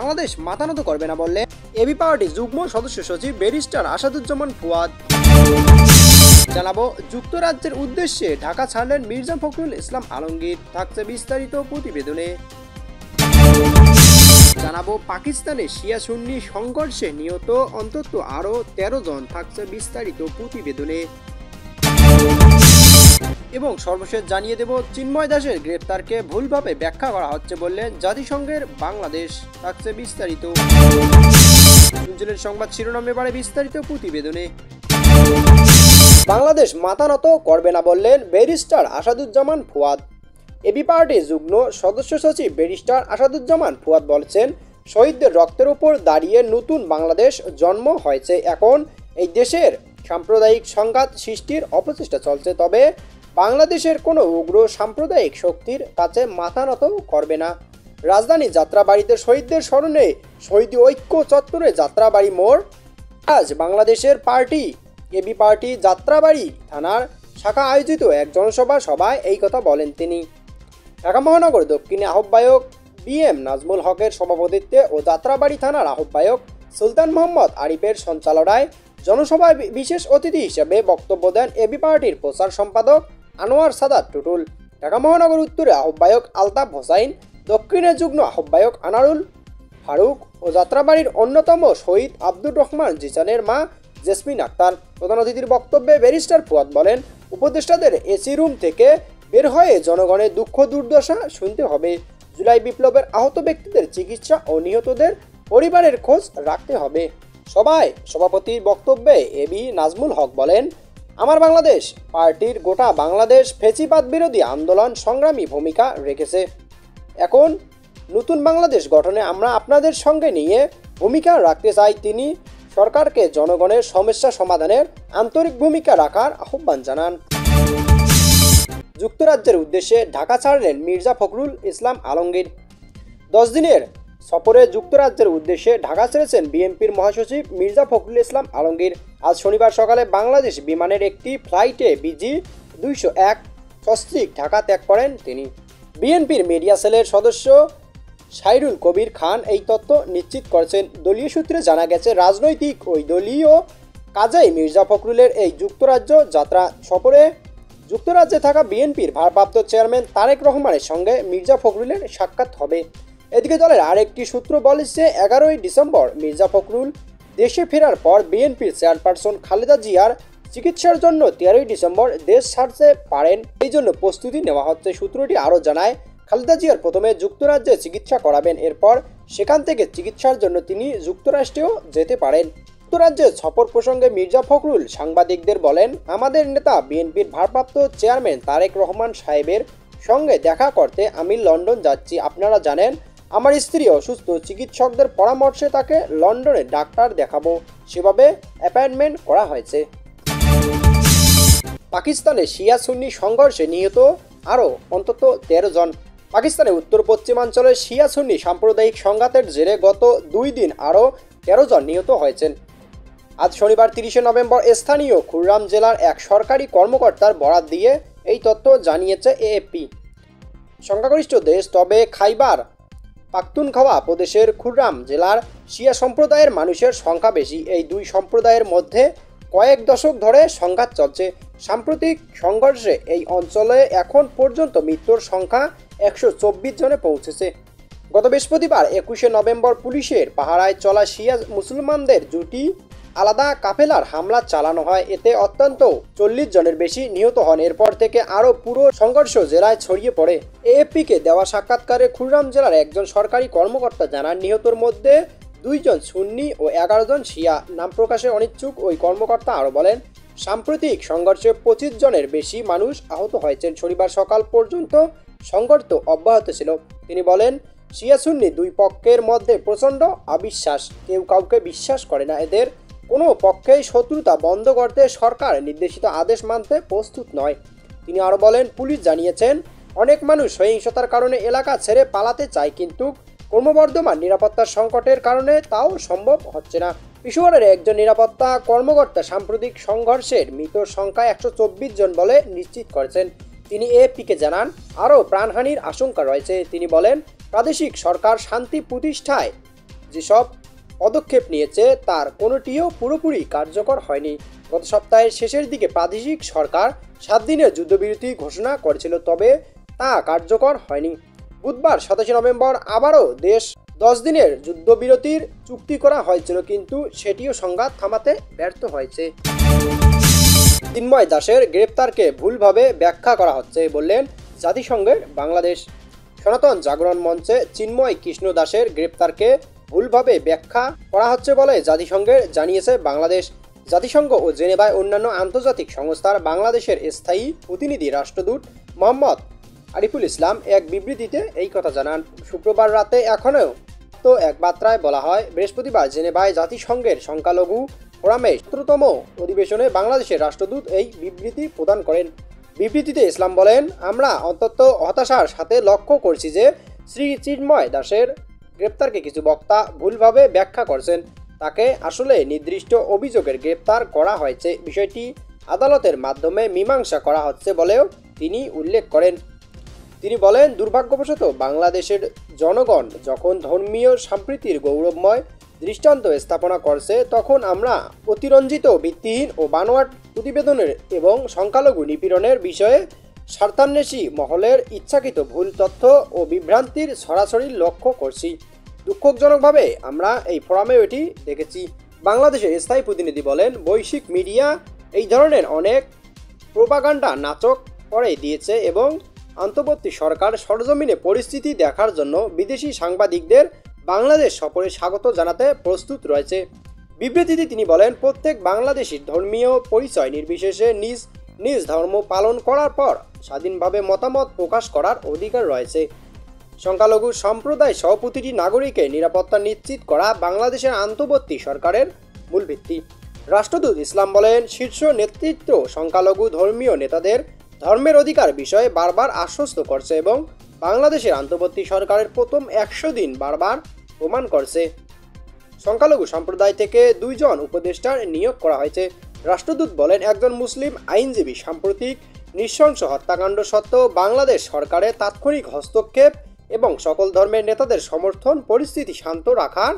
বাংলাদেশ মাথা নত করবে না বললেন এবি পার্টি যুগ্ম সদস্য সচিব ব্যারিস্টার আসাদুজ্জামান ফুয়াদ। জানাবো যুক্তরাজ্যের উদ্দেশ্যে ঢাকা ছাড়লেন মির্জা ফখরুল ইসলাম আলমগীর, থাকছে বিস্তারিত প্রতিবেদনে। জানাবো পাকিস্তানে শিয়া সুন্নি সংঘর্ষে নিহত অন্তত আরও 13 জন, থাকছে বিস্তারিত প্রতিবেদনে। এবং সর্বশেষ জানিয়ে দেব চিন্ময় দাসের গ্রেপ্তারকে ভুলভাবে ব্যাখ্যা করা হচ্ছে বললেন জাতিসংঘের বাংলাদেশ, থাকছে বিস্তারিত। সংবাদ শিরোনামে বাড়ে বিস্তারিত প্রতিবেদনে। বাংলাদেশ মাথা নত করবে না বললেন barrister Asaduzzaman Fuad. AB party যুগ্ম সদস্য সচিব ব্যারিস্টার আসাদুজ্জামান ফুয়াদ বলছেন, শহীদদের রক্তের উপর দাঁড়িয়ে নতুন বাংলাদেশ জন্ম হয়েছে। এখন এই দেশের সাম্প্রদায়িক সংঘাত সৃষ্টির অপচেষ্টা চলছে, তবে বাংলাদেশের কোনো উগ্র সাম্প্রদায়িক শক্তির কাছে মাথা নত করবে না। রাজধানী যাত্রাবাড়িতে শহীদদের স্মরণে শহীদ ঐক্য চত্বরে যাত্রাবাড়ি মোড় আজ বাংলাদেশের পার্টি এবি পার্টি যাত্রাবাড়ি থানার শাখা আয়োজিত এক জনসভা সভায় এই কথা বলেন তিনি। ঢাকা মহানগর দক্ষিণে আহ্বায়ক বিএম নাজমুল হকের সভাপতিত্বে ও যাত্রাবাড়ি থানার আহ্বায়ক সুলতান মোহাম্মদ আরিফের সঞ্চালনায় জনসভায় বিশেষ অতিথি হিসেবে বক্তব্য দেন এবি পার্টির প্রচার সম্পাদক আনোয়ার সাদাত টুটুল। ঢাকা মহানগর উত্তরে আহ্বায়ক আলতাফ হোসাইন, দক্ষিণে যুগ্ম আহ্বায়ক আনারুল ফারুক ও যাত্রাবাড়ির অন্যতম শহীদ আব্দুর রহমান জিসানের মা জেসমিন আক্তার। প্রধান অতিথির বক্তব্যে ব্যারিস্টার ফুয়াদ বলেন, উপদেষ্টাদের এসি রুম থেকে বের হয়ে জনগণের দুঃখ দুর্দশা শুনতে হবে। জুলাই বিপ্লবের আহত ব্যক্তিদের চিকিৎসা ও নিহতদের পরিবারের খোঁজ রাখতে হবে। সভাপতির বক্তব্যে এবি নাজমুল হক বলেন, আমার বাংলাদেশ পার্টির গোটা বাংলাদেশ ফ্যাসিবাদ বিরোধী আন্দোলন সংগ্রামী ভূমিকা রেখেছে। এখন নতুন বাংলাদেশ গঠনে আমরা আপনাদের সঙ্গে নিয়ে ভূমিকা রাখতে চাই। তিনি সরকারকে জনগণের সমস্যা সমাধানের আন্তরিক ভূমিকা রাখার আহ্বান জানান। যুক্তরাজ্যের উদ্দেশ্যে ঢাকা ছাড়লেন মির্জা ফখরুল ইসলাম আলমগীর। 10 দিনের সফরে যুক্তরাজ্যের উদ্দেশ্যে ঢাকা ছেড়েছেন বিএনপির মহাসচিব মির্জা ফখরুল ইসলাম আলমগীর। আজ শনিবার সকালে বাংলাদেশ বিমানের একটি ফ্লাইটে বিজি 201 সস্ত্রীক ঢাকা ত্যাগ করেন তিনি। বিএনপির মিডিয়া সেলের সদস্য সাইরুল কবির খান এই তথ্য নিশ্চিত করেছেন। দলীয় সূত্রে জানা গেছে, রাজনৈতিক ওই দলীয় কাজেই মির্জা ফখরুলের এই যুক্তরাজ্য যাত্রা সফরে যুক্তরাজ্যে থাকা বিএনপির ভারপ্রাপ্ত চেয়ারম্যান তারেক রহমানের সঙ্গে মির্জা ফখরুলের সাক্ষাৎ হবে। এদিকে দলের আরেকটি সূত্র বলেছে, 11ই ডিসেম্বর মির্জা ফখরুল দেশে ফেরার পর বিএনপির চেয়ারপারসন খালেদা জিয়ার চিকিৎসার জন্য 13ই ডিসেম্বর দেশ ছাড়তে পারেন, এই জন্য প্রস্তুতি নেওয়া হচ্ছে। সূত্রটি আরও জানায়, খালেদা জিয়ার প্রথমে যুক্তরাজ্যে চিকিৎসা করাবেন, এরপর সেখান থেকে চিকিৎসার জন্য তিনি যুক্তরাষ্ট্রেও যেতে পারেন। যুক্তরাজ্যের সফর প্রসঙ্গে মির্জা ফখরুল সাংবাদিকদের বলেন, আমাদের নেতা বিএনপির ভারপ্রাপ্ত চেয়ারম্যান তারেক রহমান সাহেবের সঙ্গে দেখা করতে আমি লন্ডন যাচ্ছি। আপনারা জানেন আমার স্ত্রী অসুস্থ, চিকিৎসকদের পরামর্শে তাকে লন্ডনে ডাক্তার দেখাবো, সেভাবে অ্যাপয়েন্টমেন্ট করা হয়েছে। পাকিস্তানে শিয়া সুন্নি সংঘর্ষে নিহত আরও অন্তত 13 জন। পাকিস্তানের উত্তর পশ্চিমাঞ্চলে শিয়া সুন্নি সাম্প্রদায়িক সংঘাতের জেরে গত 2 দিন আরও 13 জন নিহত হয়েছেন। আজ শনিবার 30শে নভেম্বর স্থানীয় খুররাম জেলার এক সরকারি কর্মকর্তার বরাত দিয়ে এই তথ্য জানিয়েছে এএফপি। সংখ্যাগরিষ্ঠ দেশ, তবে খাইবার পাখতুনখাওয়া প্রদেশের খুররাম জেলার শিয়া সম্প্রদায়ের মানুষের সংখ্যা বেশি। এই দুই সম্প্রদায়ের মধ্যে কয়েক দশক ধরে সংঘাত চলছে। সাম্প্রতিক সংঘর্ষে এই অঞ্চলে এখন পর্যন্ত মৃত্যুর সংখ্যা 124 জনে পৌঁছেছে। গত বৃহস্পতিবার 21শে নভেম্বর পুলিশের পাহারায় চলা শিয়া মুসলমানদের জুটি আলাদা কাফেলার হামলা চালানো হয়। এতে অত্যন্ত 40 জনের বেশি নিহত হন। এরপর থেকে আরও পুরো সংঘর্ষ জেলায় ছড়িয়ে পড়ে। এএফপিকে দেওয়া সাক্ষাৎকারে খুররাম জেলার একজন সরকারি কর্মকর্তা জানান, নিহতর মধ্যে 2 জন সুন্নি ও 11 জন শিয়া। নাম প্রকাশে অনিচ্ছুক ওই কর্মকর্তা আরও বলেন, সাম্প্রতিক সংঘর্ষে 25 জনের বেশি মানুষ আহত হয়েছেন। শনিবার সকাল পর্যন্ত সংঘর্ষ অব্যাহত ছিল। তিনি বলেন, শিয়া সুন্নি দুই পক্ষের মধ্যে প্রচণ্ড অবিশ্বাস, কেউ কাউকে বিশ্বাস করে না। এদের কোনো পক্ষেই শত্রুতা বন্ধ করতে সরকার নির্দেশিত আদেশ মানতে প্রস্তুত নয়। তিনি আরও বলেন, পুলিশ জানিয়েছেন অনেক মানুষ সহিংসতার কারণে এলাকা ছেড়ে পালাতে চায়, কিন্তু ক্রমবর্ধমান নিরাপত্তার সংকটের কারণে তাও সম্ভব হচ্ছে না। পেশোয়ারের একজন নিরাপত্তা কর্মকর্তা সাম্প্রতিক সংঘর্ষের মৃত সংখ্যা 124 জন বলে নিশ্চিত করেছেন। তিনি এএফপিকে জানান, আরও প্রাণহানির আশঙ্কা রয়েছে। তিনি বলেন, প্রাদেশিক সরকার শান্তি প্রতিষ্ঠায় যেসব পদক্ষেপ নিয়েছে তার কোনোটিও পুরোপুরি কার্যকর হয়নি। গত সপ্তাহের শেষের দিকে প্রাদেশিক সরকার 7 দিনের যুদ্ধবিরতি ঘোষণা করেছিল, তবে তা কার্যকর হয়নি। বুধবার 27 নভেম্বর আবারও 10 দিনের যুদ্ধবিরতির চুক্তি করা হয়েছিল, কিন্তু সেটিও সংঘাত থামাতে ব্যর্থ হয়েছে। চিন্ময় দাসের গ্রেপ্তারকে ভুলভাবে ব্যাখ্যা করা হচ্ছে বললেন জাতিসংঘের বাংলাদেশ। সনাতন জাগরণ মঞ্চে চিন্ময় কৃষ্ণ দাসের গ্রেপ্তারকে ভুলভাবে ব্যাখ্যা করা হচ্ছে বলে জাতিসংঘের জানিয়েছে বাংলাদেশ। জাতিসংঘ ও জেনেভায় অন্যান্য আন্তর্জাতিক সংস্থার বাংলাদেশের স্থায়ী প্রতিনিধি রাষ্ট্রদূত মোহাম্মদ আরিফুল ইসলাম এক বিবৃতিতে এই কথা জানান। শুক্রবার রাতে এখনও তো এক বার্তায় বলা হয়, বৃহস্পতিবার জেনেভায় জাতিসংঘের সংখ্যালঘু ফোরামে 17তম অধিবেশনে বাংলাদেশের রাষ্ট্রদূত এই বিবৃতি প্রদান করেন। বিবৃতিতে ইসলাম বলেন, আমরা অত্যন্ত হতাশার সাথে লক্ষ্য করছি যে শ্রী চিন্ময় দাসের গ্রেপ্তারকে কিছু বক্তা ভুলভাবে ব্যাখ্যা করছেন। তাকে আসলে নির্দিষ্ট অভিযোগের গ্রেপ্তার করা হয়েছে, বিষয়টি আদালতের মাধ্যমে মীমাংসা করা হচ্ছে বলেও তিনি উল্লেখ করেন। তিনি বলেন, দুর্ভাগ্যবশত বাংলাদেশের জনগণ যখন ধর্মীয় সম্প্রীতির গৌরবময় দৃষ্টান্ত স্থাপনা করছে, তখন আমরা অতিরঞ্জিত, ভিত্তিহীন ও বানোয়াট প্রতিবেদনের এবং সংখ্যালঘু নিপীড়নের বিষয়ে স্বার্থান্বেষী মহলের ইচ্ছাকৃত ভুল তথ্য ও বিভ্রান্তির সরাসরি লক্ষ্য করছি। দুঃখজনকভাবে আমরা এই ফোরামে এটি দেখেছি। বাংলাদেশের স্থায়ী প্রতিনিধি বলেন, বৈশ্বিক মিডিয়া এই ধরনের অনেক প্রোপাগান্ডা নাটক করে দিয়েছে এবং অন্তর্বর্তী সরকার সরজমিনে পরিস্থিতি দেখার জন্য বিদেশি সাংবাদিকদের বাংলাদেশ সফরে স্বাগত জানাতে প্রস্তুত রয়েছে। বিবৃতিতে তিনি বলেন, প্রত্যেক বাংলাদেশির ধর্মীয় পরিচয় নির্বিশেষে নিজ নিজ ধর্ম পালন করার পর স্বাধীনভাবে মতামত প্রকাশ করার অধিকার রয়েছে। সংখ্যালঘু সম্প্রদায় সহ প্রতিটি নাগরিকের নিরাপত্তা নিশ্চিত করা বাংলাদেশের অন্তর্বর্তী সরকারের মূল ভিত্তি। রাষ্ট্রদূত ইসলাম বলেন, শীর্ষ নেতৃত্ব সংখ্যালঘু ধর্মীয় নেতাদের ধর্মের অধিকার বিষয়ে বারবার আশ্বস্ত করছে এবং বাংলাদেশের অন্তর্বর্তী সরকারের প্রথম 100 দিন বারবার প্রমাণ করছে। সংখ্যালঘু সম্প্রদায় থেকে 2 জন উপদেষ্টার নিয়োগ করা হয়েছে। রাষ্ট্রদূত বলেন, একজন মুসলিম আইনজীবী সাম্প্রতিক নৃশংস হত্যাকাণ্ড সত্ত্বেও বাংলাদেশ সরকারের তাৎক্ষণিক হস্তক্ষেপ এবং সকল ধর্মের নেতাদের সমর্থন পরিস্থিতি শান্ত রাখার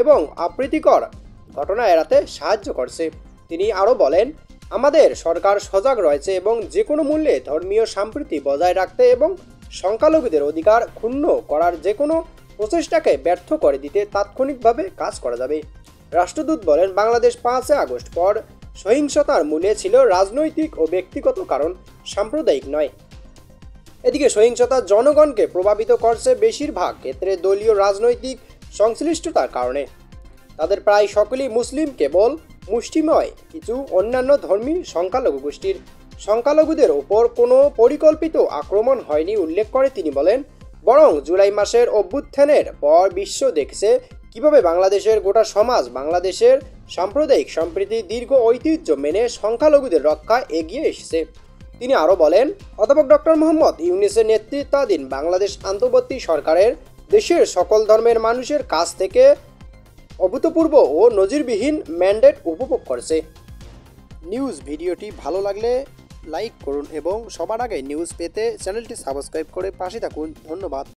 এবং অপ্রীতিকর ঘটনা এড়াতে সাহায্য করছে। তিনি আরও বলেন, আমাদের সরকার সজাগ রয়েছে এবং যে কোনো মূল্যে ধর্মীয় সম্প্রীতি বজায় রাখতে এবং সংখ্যালঘুদের অধিকার ক্ষুণ্ণ করার যে কোনো প্রচেষ্টাকে ব্যর্থ করে দিতে তাৎক্ষণিকভাবে কাজ করা যাবে। রাষ্ট্রদূত বলেন, বাংলাদেশ 5 আগস্ট পর সহিংসতার মূলে ছিল রাজনৈতিক ও ব্যক্তিগত কারণ, সাম্প্রদায়িক নয়। এদিকে সহিংসতা জনগণকে প্রভাবিত করছে বেশিরভাগ ক্ষেত্রে দলীয় রাজনৈতিক সংশ্লিষ্টতার কারণে। তাদের প্রায় সকলেই মুসলিম, কেবল মুষ্টিময় কিছু অন্যান্য ধর্মী সংখ্যালঘু গোষ্ঠীর। সংখ্যালঘুদের ওপর কোনো পরিকল্পিত আক্রমণ হয়নি উল্লেখ করে তিনি বলেন, বরং জুলাই মাসের অভ্যুত্থানের পর বিশ্ব দেখছে কিভাবে বাংলাদেশের গোটা সমাজ বাংলাদেশের সাম্প্রদায়িক সম্প্রীতির দীর্ঘ ঐতিহ্য মেনে সংখ্যালঘুদের রক্ষায় এগিয়ে এসেছে। তিনি আরও বলেন, অধ্যাপক ডক্টর মোহাম্মদ ইউনূসের নেতৃত্বাধীন বাংলাদেশ অন্তর্বর্তী সরকারের দেশের সকল ধর্মের মানুষের কাছ থেকে অভূতপূর্ব ও নজিরবিহীন ম্যান্ডেট উপভোগ করেছে। নিউজ ভিডিওটি ভালো লাগলে লাইক করুন এবং সবার আগে নিউজ পেতে চ্যানেলটি সাবস্ক্রাইব করে পাশে থাকুন। ধন্যবাদ।